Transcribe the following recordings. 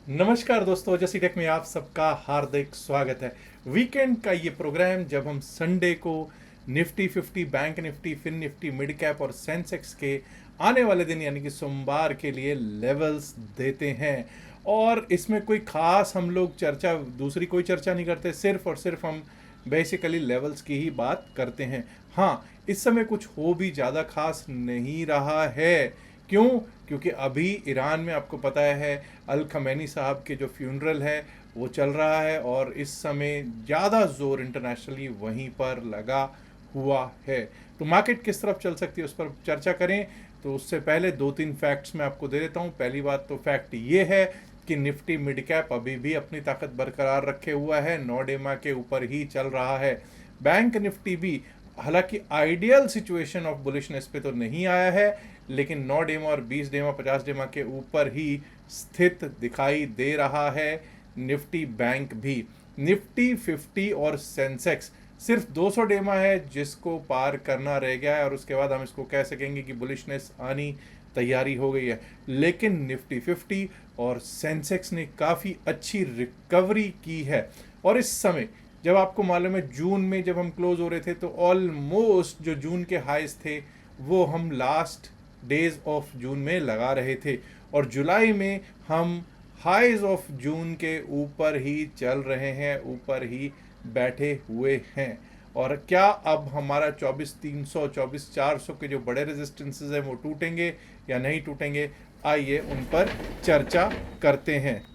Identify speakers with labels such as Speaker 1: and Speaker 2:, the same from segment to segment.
Speaker 1: नमस्कार दोस्तों, जैसी टेक में आप सबका हार्दिक स्वागत है। वीकेंड का ये प्रोग्राम जब हम संडे को Nifty 50, bank Nifty, fin Nifty, mid cap और सेंसेक्स के आने वाले दिन यानी कि सोमवार के लिए लेवल्स देते हैं। और इसमें कोई खास हम लोग चर्चा, दूसरी कोई चर्चा नहीं करते, सिर्फ और सिर्फ हम बेसिकली लेवल्स की ही बात करते हैं। हाँ, इस समय कुछ हो भी ज़्यादा खास नहीं रहा है। क्यों? क्योंकि अभी ईरान में आपको पता है अल खमैनी साहब के जो फ्यूनरल है वो चल रहा है और इस समय ज़्यादा जोर इंटरनेशनली वहीं पर लगा हुआ है। तो मार्केट किस तरफ चल सकती है उस पर चर्चा करें। तो उससे पहले दो तीन फैक्ट्स मैं आपको दे देता हूँ। पहली बात तो फैक्ट ये है कि निफ्टी मिड कैप अभी भी अपनी ताकत बरकरार रखे हुआ है, 9 डेमा के ऊपर ही चल रहा है। बैंक निफ्टी भी हालांकि आइडियल सिचुएशन ऑफ बुलिशनेस पे तो नहीं आया है, लेकिन 9 डेमा और 20 डेमा 50 डेमा के ऊपर ही स्थित दिखाई दे रहा है। निफ्टी बैंक भी, निफ्टी 50 और सेंसेक्स सिर्फ 200 डेमा है जिसको पार करना रह गया है और उसके बाद हम इसको कह सकेंगे कि बुलिशनेस आनी तैयारी हो गई है। लेकिन निफ्टी 50 और सेंसेक्स ने काफ़ी अच्छी रिकवरी की है और इस समय जब आपको मालूम है जून में जब हम क्लोज हो रहे थे तो ऑलमोस्ट जो जून के हाइस थे वो हम लास्ट डेज ऑफ जून में लगा रहे थे और जुलाई में हम हाइज ऑफ जून के ऊपर ही चल रहे हैं, ऊपर ही बैठे हुए हैं। और क्या अब हमारा 24,300 24,400 के जो बड़े रेजिस्टेंसेस हैं वो टूटेंगे या नहीं टूटेंगे? आइए उन पर चर्चा करते हैं।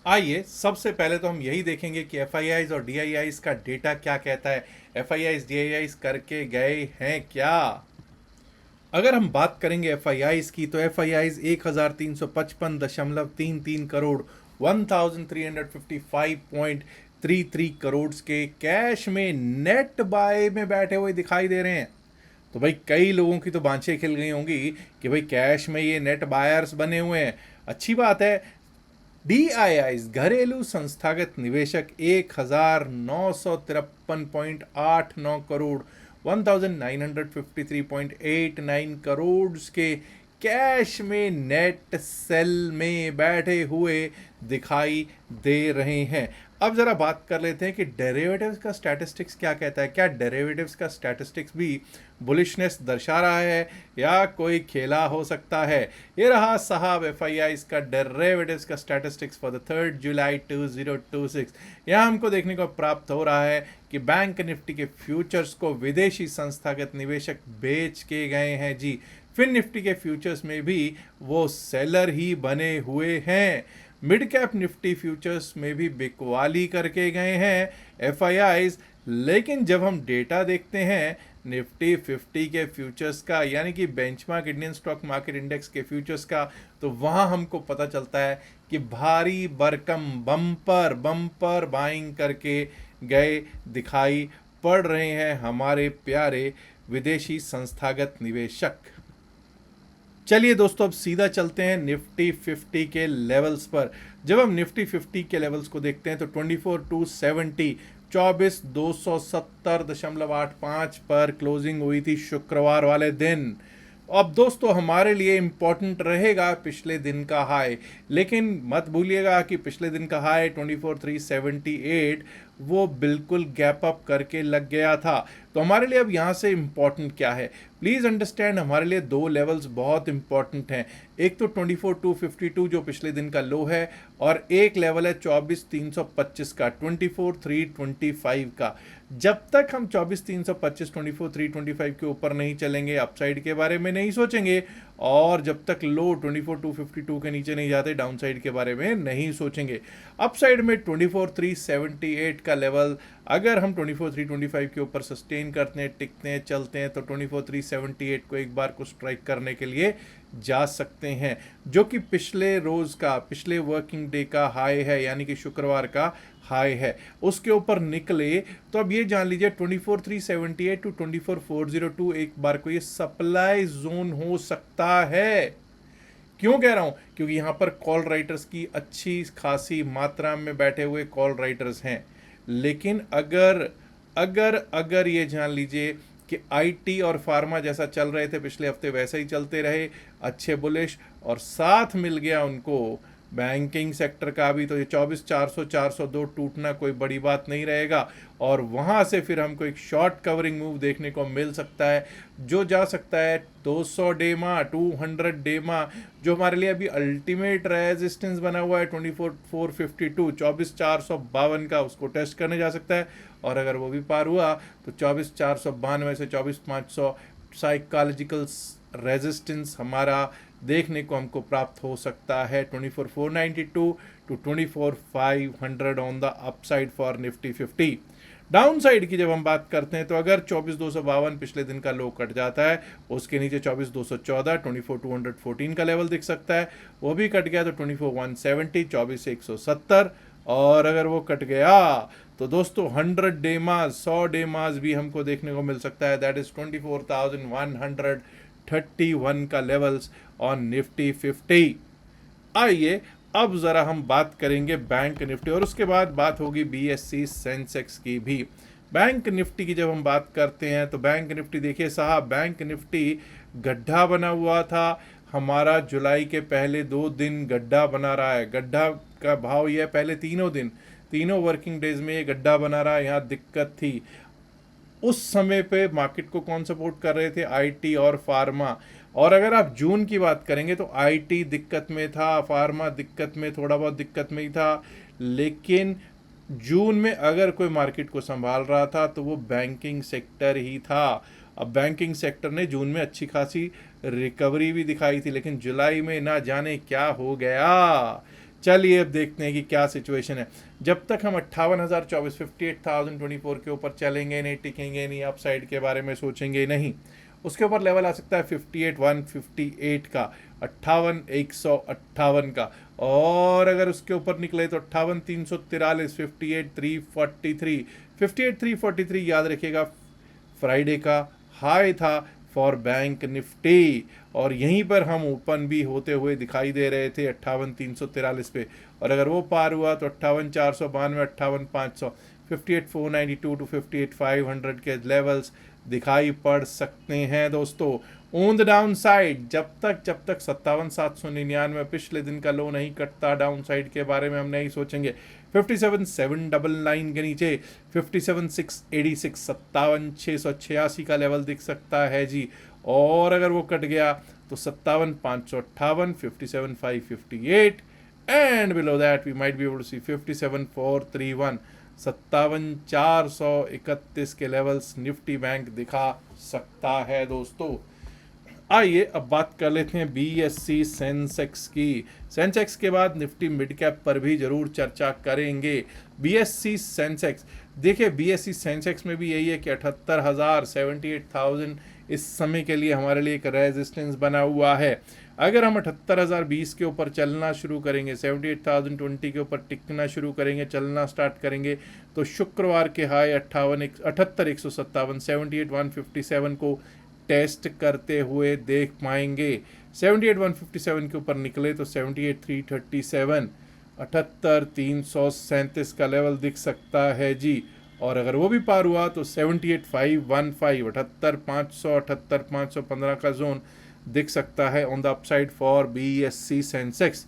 Speaker 1: आइए सबसे पहले तो हम यही देखेंगे कि एफ और डी का डेटा क्या कहता है। एफ डी करके गए हैं क्या? अगर हम बात करेंगे एफ की तो एफ 1355.33 करोड़ 1355.33 करोड़ के कैश में नेट बाय में बैठे हुए दिखाई दे रहे हैं। तो भाई कई लोगों की तो बांछें खिल गई होंगी कि भाई कैश में ये नेट बायर्स बने हुए हैं। अच्छी बात है। DIIs घरेलू संस्थागत निवेशक 1953.89 करोड़ 1953.89 करोड़ के कैश में नेट सेल में बैठे हुए दिखाई दे रहे हैं। अब जरा बात कर लेते हैं कि डेरिवेटिव्स का स्टैटिस्टिक्स क्या कहता है। क्या डेरिवेटिव्स का स्टैटिस्टिक्स भी बुलिशनेस दर्शा रहा है या कोई खेला हो सकता है? ये रहा साहब एफ का डेरिवेटिव्स का स्टैटिस्टिक्स फॉर द 3 जुलाई 2026। यहाँ हमको देखने को प्राप्त हो रहा है कि बैंक निफ्टी के फ्यूचर्स को विदेशी संस्थागत निवेशक बेच के गए हैं जी। फिन निफ्टी के फ्यूचर्स में भी वो सेलर ही बने हुए हैं। मिड कैप निफ्टी फ्यूचर्स में भी बिकवाली करके गए हैं एफ। लेकिन जब हम डेटा देखते हैं निफ्टी 50 के फ्यूचर्स का यानी कि benchmark Indian stock market index के फ्यूचर्स का, तो वहाँ हमको पता चलता है कि भारी भरकम बम्पर बम्पर बाइंग करके गए दिखाई पड़ रहे हैं हमारे प्यारे विदेशी संस्थागत निवेशक। चलिए दोस्तों अब सीधा चलते हैं निफ्टी 50 के लेवल्स पर। जब हम निफ्टी 50 के लेवल्स को देखते हैं तो 24,270 24,270.85 पर क्लोजिंग हुई थी शुक्रवार वाले दिन। अब दोस्तों हमारे लिए इम्पॉर्टेंट रहेगा पिछले दिन का हाई, लेकिन मत भूलिएगा कि पिछले दिन का हाई 24,378 वो बिल्कुल गैप अप करके लग गया था। तो हमारे लिए अब यहाँ से इम्पॉर्टेंट क्या है, प्लीज़ अंडरस्टैंड, हमारे लिए दो लेवल्स बहुत इंपॉर्टेंट हैं। एक तो 24,252 जो पिछले दिन का लो है और एक लेवल है 24,325 का, 24,325 का। जब तक हम 24,325 24,325 के ऊपर नहीं चलेंगे अपसाइड के बारे में नहीं सोचेंगे और जब तक लो 24,252 के नीचे नहीं जाते डाउनसाइड के बारे में नहीं सोचेंगे। अपसाइड में 24,378 का लेवल अगर हम 24,325 के ऊपर सस्टेन करते हैं, टिकते हैं, चलते हैं तो 24,378 को एक बार को स्ट्राइक करने के लिए जा सकते हैं, जो कि पिछले रोज़ का, पिछले वर्किंग डे का हाई है यानी कि शुक्रवार का हाई है। उसके ऊपर निकले तो अब ये जान लीजिए 24,378 टू 24,402 एक बार को ये सप्लाई जोन हो सकता है। क्यों कह रहा हूं? क्योंकि यहां पर कॉल राइटर्स की अच्छी खासी मात्रा में बैठे हुए कॉल राइटर्स हैं। लेकिन अगर अगर अगर ये जान लीजिए कि आईटी और फार्मा जैसा चल रहे थे पिछले हफ्ते वैसे ही चलते रहे, अच्छे बुलिश, और साथ मिल गया उनको बैंकिंग सेक्टर का भी तो ये 24,400 402 टूटना कोई बड़ी बात नहीं रहेगा और वहाँ से फिर हमको एक शॉर्ट कवरिंग मूव देखने को मिल सकता है जो जा सकता है 200 डेमा 200 डेमा, जो हमारे लिए अभी अल्टीमेट रेजिस्टेंस बना हुआ है 24,452 24,452 का, उसको टेस्ट करने जा सकता है। और अगर वो भी पार हुआ तो 24,492 से 24,500 साइकोलॉजिकल रेजिस्टेंस हमारा देखने को हमको प्राप्त हो सकता है 24,492 to 24,500 on the upside for Nifty 50। Downside की जब हम बात करते हैं तो अगर 24,252 पिछले दिन का लो कट जाता है, उसके नीचे 24,214 24,214 का लेवल दिख सकता है, वो भी कट गया तो 24,170 24,170, और अगर वो कट गया तो दोस्तों 100 डेमाज 100 डेमाज भी हमको देखने को मिल सकता है, दैट इज 24,131 का लेवल्स ऑन निफ्टी 50। आइए अब ज़रा हम बात करेंगे बैंक निफ्टी और उसके बाद बात होगी बीएससी सेंसेक्स की भी। बैंक निफ्टी की जब हम बात करते हैं तो बैंक निफ्टी देखिए साहब, बैंक निफ्टी गड्ढा बना हुआ था हमारा, जुलाई के पहले 2 दिन गड्ढा बना रहा है। गड्ढा का भाव यह पहले तीनों वर्किंग डेज में ये गड्ढा बना रहा है। यहाँ दिक्कत थी उस समय पे मार्केट को कौन सपोर्ट कर रहे थे, आईटी और फार्मा। और अगर आप जून की बात करेंगे तो आईटी दिक्कत में था, फार्मा दिक्कत में, थोड़ा बहुत दिक्कत में ही था, लेकिन जून में अगर कोई मार्केट को संभाल रहा था तो वो बैंकिंग सेक्टर ही था। अब बैंकिंग सेक्टर ने जून में अच्छी खासी रिकवरी भी दिखाई थी, लेकिन जुलाई में ना जाने क्या हो गया। चलिए अब देखते हैं कि क्या सिचुएशन है। जब तक हम 58,024 58,024 के ऊपर चलेंगे नहीं, टिकेंगे नहीं, अपसाइड के बारे में सोचेंगे नहीं, उसके ऊपर लेवल आ सकता है 58,158 का, 58,158 का, और अगर उसके ऊपर निकले तो 58,343 58,343 58,343 याद रखिएगा फ्राइडे का हाई था फॉर बैंक निफ्टी, और यहीं पर हम ओपन भी होते हुए दिखाई दे रहे थे 58,343 पे, और अगर वो पार हुआ तो 58,492 58,500 58,492 टू 58,500 के लेवल्स दिखाई पड़ सकते हैं दोस्तों। ऑन द डाउन साइड जब तक 57,799 पिछले दिन का लो नहीं कटता, डाउन साइड के बारे में हम नहीं सोचेंगे। 57,799 के नीचे 57,686 57,686 का लेवल दिख सकता है जी, और अगर वो कट गया तो 57,558 57,558 and below that we might be able to see 57,431 57,431 के लेवल्स निफ्टी बैंक दिखा सकता है दोस्तों। आइए अब बात कर लेते हैं बीएससी सेंसेक्स की। सेंसेक्स के बाद निफ्टी मिड कैप पर भी जरूर चर्चा करेंगे। बीएससी सेंसेक्स देखिए, बीएससी सेंसेक्स में भी यही है कि 78,000 78,000 इस समय के लिए हमारे लिए एक रेजिस्टेंस बना हुआ है। अगर हम 78,020 के ऊपर चलना शुरू करेंगे, 78,020 के ऊपर टिकना शुरू करेंगे, चलना स्टार्ट करेंगे, तो शुक्रवार के हाई 78,157 78,157 को टेस्ट करते हुए देख पाएंगे। 78,157 के ऊपर निकले तो 78,337 78,337 का लेवल दिख सकता है जी, और अगर वो भी पार हुआ तो 78,515 78,500 78,515 का जोन दिख सकता है on the upside for BSc Sensex.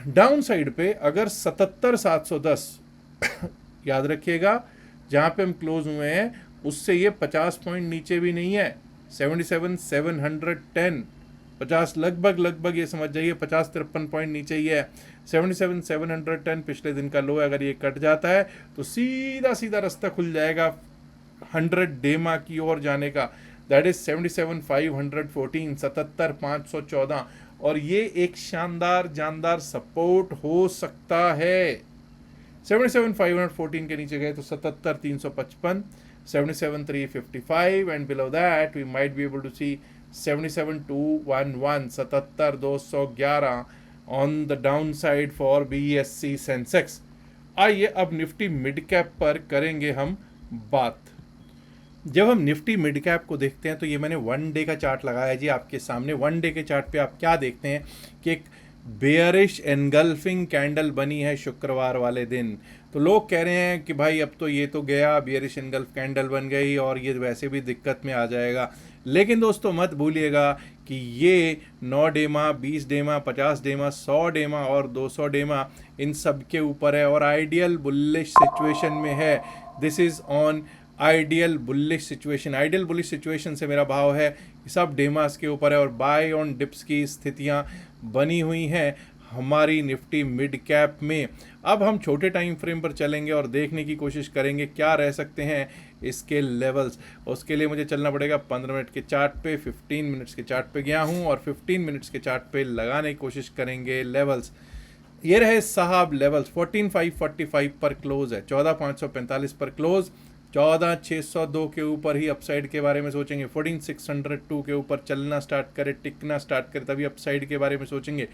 Speaker 1: Down side पे अगर 77,710 याद रखिएगा जहां पे हम क्लोज हुए हैं उससे ये 50 पॉइंट नीचे भी नहीं है। 77,710 50 लगभग ये समझ जाइए 50-53 पॉइंट नीचे ही है। 77,710 पिछले दिन का लो है, अगर ये कट जाता है तो सीधा रास्ता खुल जाएगा 100 डेमा की ओर जाने का, दैट इज 77,514 77,514, और ये एक शानदार जानदार सपोर्ट हो सकता है। 77,514 के नीचे गए तो 77,355 77,355 and below that we might be able to see 77,211 77,211 on the downside for BSC Sensex। आइए अब निफ्टी मिड कैप पर करेंगे हम बात। जब हम निफ्टी मिड कैप को देखते हैं तो ये मैंने 1 डे का चार्ट लगाया जी आपके सामने। 1 डे के चार्ट पे आप क्या देखते हैं कि एक बेयरिश एनगल्फिंग कैंडल बनी है शुक्रवार वाले दिन। तो लोग कह रहे हैं कि भाई अब तो ये तो गया, बेयरिश एनगल्फ कैंडल बन गई और ये वैसे भी दिक्कत में आ जाएगा। लेकिन दोस्तों मत भूलिएगा कि ये 9 डेमा, 20 डेमा, 50 डेमा, 100 डेमा और 200 डेमा इन सब के ऊपर है और आइडियल बुलिश सिचुएशन में है। This is on ideal bullish situation. Ideal bullish situation से मेरा भाव है सब डेमास के ऊपर है और बाय ऑन डिप्स की स्थितियां बनी हुई हैं हमारी निफ्टी मिड कैप में। अब हम छोटे टाइम फ्रेम पर चलेंगे और देखने की कोशिश करेंगे क्या रह सकते हैं इसके लेवल्स। उसके लिए मुझे चलना पड़ेगा 15 मिनट के चार्ट पे। 15 मिनट्स के चार्ट पे गया हूं और 15 मिनट्स के चार्ट पे लगाने की कोशिश करेंगे लेवल्स। ये रहे साहब लेवल्स। 14,545 पर क्लोज है, 14,545 पर क्लोज, 14,602 के ऊपर ही अपसाइड के बारे में सोचेंगे। 14,602 के ऊपर चलना स्टार्ट करे, टिकना स्टार्ट करे, तभी अपसाइड के बारे में सोचेंगे।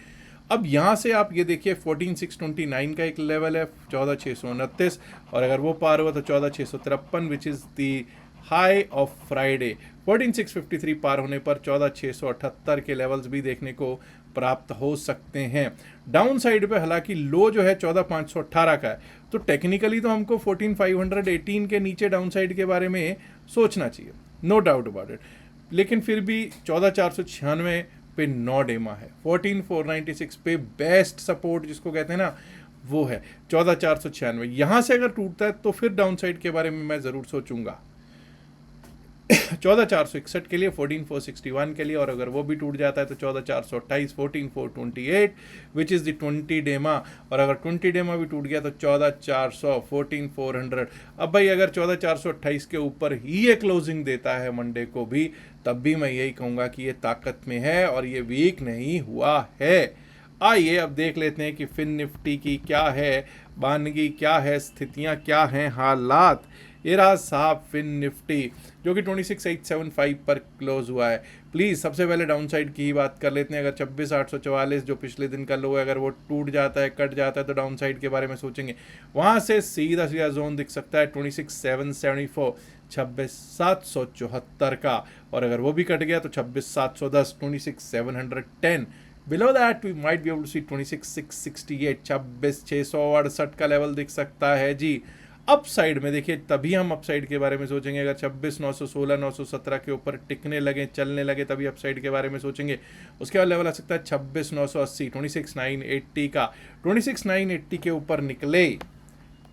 Speaker 1: अब यहाँ से आप ये देखिए 14,629 का एक लेवल है, 14,629, और अगर वो पार हुआ तो 14,653 which is the high of Friday. 14,653 पार होने पर 14,678 के लेवल्स भी देखने को प्राप्त हो सकते हैं। डाउन साइड पे हालांकि लो जो है 14,518 का है, तो टेक्निकली तो हमको 14,518 के नीचे डाउन साइड के बारे में सोचना चाहिए, नो डाउट अबाउट इट। लेकिन फिर भी 14,496 पे 9 डेमा है, 14,496 पे बेस्ट सपोर्ट जिसको कहते हैं ना वो है 14,496। यहाँ से अगर टूटता है तो फिर डाउन साइड के बारे में मैं ज़रूर सोचूंगा 14,461 के लिए, 14,461 के लिए, और अगर वो भी टूट जाता है तो 14,428, 14,428 विच इज़ द 20 डेमा, और अगर 20 डेमा भी टूट गया तो 14,400, 14,400। अब भाई अगर 14,428 के ऊपर ही ये क्लोजिंग देता है मंडे को भी, तब भी मैं यही कहूँगा कि ये ताकत में है और ये वीक नहीं हुआ है। आइए अब देख लेते हैं कि फिन निफ्टी की क्या है बानगी, क्या है स्थितियाँ, क्या हैं हालात। ये रहा साहब फिन निफ्टी जो कि 26,875 पर क्लोज हुआ है। प्लीज़ सबसे पहले डाउन साइड की ही बात कर लेते हैं। अगर 26,844 जो पिछले दिन का लो है अगर वो टूट जाता है, कट जाता है, तो डाउन साइड के बारे में सोचेंगे। वहाँ से सीधा सीधा जोन दिख सकता है 26,774, 26,774 का, और अगर वो भी कट गया तो 26,710, 26,710। Below that we might be able to see 26,668, 26,668 का लेवल दिख सकता है जी। अप साइड में देखिए तभी हम अप साइड के बारे में सोचेंगे। अगर 26,916, 917 के ऊपर टिकने लगे, चलने लगे, तभी अप साइड के बारे में सोचेंगे। उसके बाद लेवल आ सकता है 26,980, 26,980 का। 26,980 के ऊपर निकले,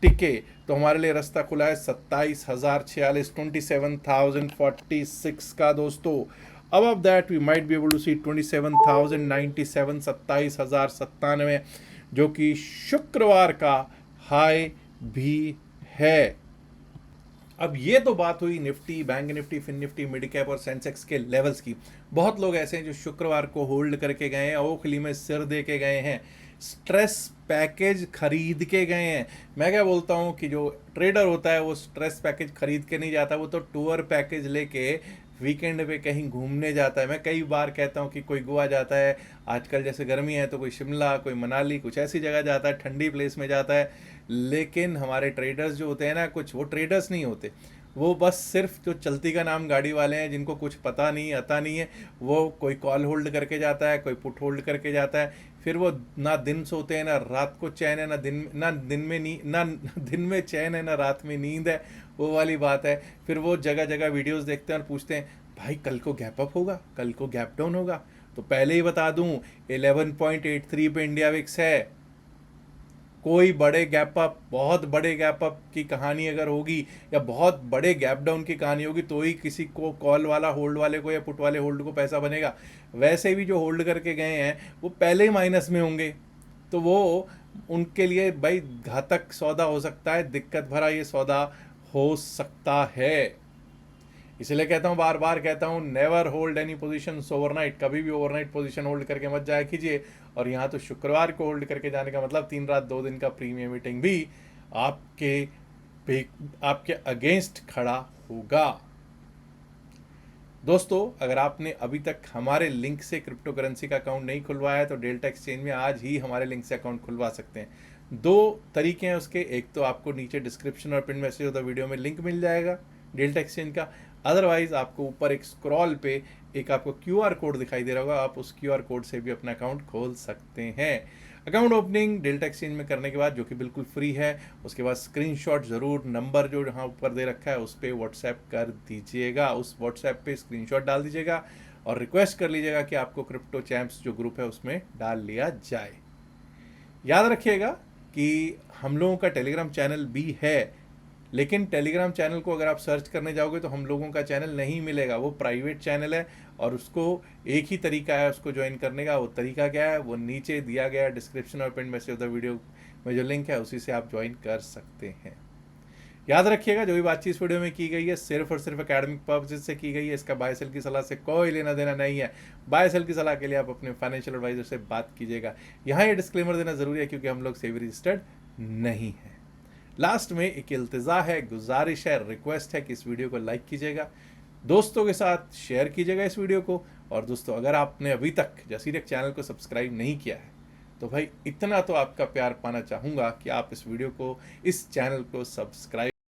Speaker 1: टिके, तो हमारे लिए रास्ता खुला है 27,046, 27,046 का दोस्तों। अब that we might be able to see 27,097, 27,097, जो कि शुक्रवार का हाई भी है। अब ये तो बात हुई Nifty, bank Nifty, fin Nifty, mid cap और सेंसेक्स के लेवल्स की। बहुत लोग ऐसे हैं जो शुक्रवार को होल्ड करके गए हैं, ओखली में सिर दे के गए हैं, स्ट्रेस पैकेज खरीद के गए हैं। मैं क्या बोलता हूँ कि जो ट्रेडर होता है वो स्ट्रेस पैकेज खरीद के नहीं जाता, वो तो टूर पैकेज लेके वीकेंड पे कहीं घूमने जाता है। मैं कई बार कहता हूँ कि कोई गोवा जाता है, आजकल जैसे गर्मी है तो कोई शिमला, कोई मनाली, कुछ ऐसी जगह जाता है, ठंडी प्लेस में जाता है। लेकिन हमारे ट्रेडर्स जो होते हैं ना, कुछ वो ट्रेडर्स नहीं होते, वो बस सिर्फ जो चलती का नाम गाड़ी वाले हैं जिनको कुछ पता नहीं आता नहीं है। वो कोई कॉल होल्ड करके जाता है, कोई पुट होल्ड करके जाता है, फिर वो ना दिन सोते हैं, ना रात को चैन है, ना दिन में चैन है, ना रात में नींद है। वो वाली बात है। फिर वो जगह जगह वीडियोस देखते हैं और पूछते हैं भाई कल को गैप अप होगा, कल को गैप डाउन होगा। तो पहले ही बता दूं 11.83 पे इंडिया विक्स है। कोई बड़े गैप अप, बहुत बड़े गैप अप की कहानी अगर होगी या बहुत बड़े गैप डाउन की कहानी होगी तो ही किसी को, कॉल वाला होल्ड वाले को या पुट वाले होल्ड को पैसा बनेगा। वैसे भी जो होल्ड करके गए हैं वो पहले ही माइनस में होंगे, तो वो उनके लिए भाई घातक सौदा हो सकता है, दिक्कत भरा ये सौदा हो सकता है। इसलिए कहता हूँ, बार बार कहता हूँ, never hold any position overnight. कभी भी ओवरनाइट पोजीशन होल्ड करके मत जाया कीजिए। और यहाँ तो शुक्रवार को होल्ड करके जाने का मतलब 3 रात 2 दिन का प्रीमियम मीटिंग भी आपके अगेंस्ट खड़ा होगा। दोस्तों अगर आपने अभी तक हमारे लिंक से क्रिप्टो करेंसी का अकाउंट नहीं खुलवाया है तो डेल्टा एक्सचेंज में आज ही हमारे लिंक से अकाउंट खुलवा सकते हैं। 2 तरीके हैं उसके। एक तो आपको नीचे डिस्क्रिप्शन और पिन मैसेज होता वीडियो में लिंक मिल जाएगा डेल्टा एक्सचेंज का। अदरवाइज आपको ऊपर एक स्क्रॉल पे एक आपको क्यूआर कोड दिखाई दे रहा होगा, आप उस क्यूआर कोड से भी अपना अकाउंट खोल सकते हैं। अकाउंट ओपनिंग डेल्टा एक्सचेंज में करने के बाद, जो कि बिल्कुल फ्री है, उसके बाद स्क्रीनशॉट ज़रूर नंबर जो यहाँ ऊपर दे रखा है उस पर व्हाट्सएप कर दीजिएगा, उस व्हाट्सएप पे स्क्रीनशॉट डाल दीजिएगा और रिक्वेस्ट कर लीजिएगा कि आपको क्रिप्टो चैम्प्स जो ग्रुप है उसमें डाल लिया जाए। याद रखिएगा कि हम लोगों का टेलीग्राम चैनल भी है, लेकिन टेलीग्राम चैनल को अगर आप सर्च करने जाओगे तो हम लोगों का चैनल नहीं मिलेगा, वो प्राइवेट चैनल है और उसको एक ही तरीका है उसको ज्वाइन करने का। वो तरीका क्या है, वो नीचे दिया गया डिस्क्रिप्शन और pin message of the video में जो लिंक है उसी से आप ज्वाइन कर सकते हैं। याद रखिएगा जो भी बातचीत इस वीडियो में की गई है सिर्फ और सिर्फ एकेडमिक पर्पसेज से की गई है, इसका बाय सेल की सलाह से कोई लेना देना नहीं है। बाय सेल की सलाह के लिए आप अपने फाइनेंशियल एडवाइजर से बात कीजिएगा। यहाँ ये डिस्क्लेमर देना जरूरी है क्योंकि हम लोग सेबी रजिस्टर्ड नहीं है। लास्ट में एक इल्तिजा है, गुजारिश है, रिक्वेस्ट है कि इस वीडियो को लाइक कीजिएगा, दोस्तों के साथ शेयर कीजिएगा इस वीडियो को। और दोस्तों अगर आपने अभी तक जसीरेक चैनल को सब्सक्राइब नहीं किया है तो भाई इतना तो आपका प्यार पाना चाहूँगा कि आप इस वीडियो को, इस चैनल को सब्सक्राइब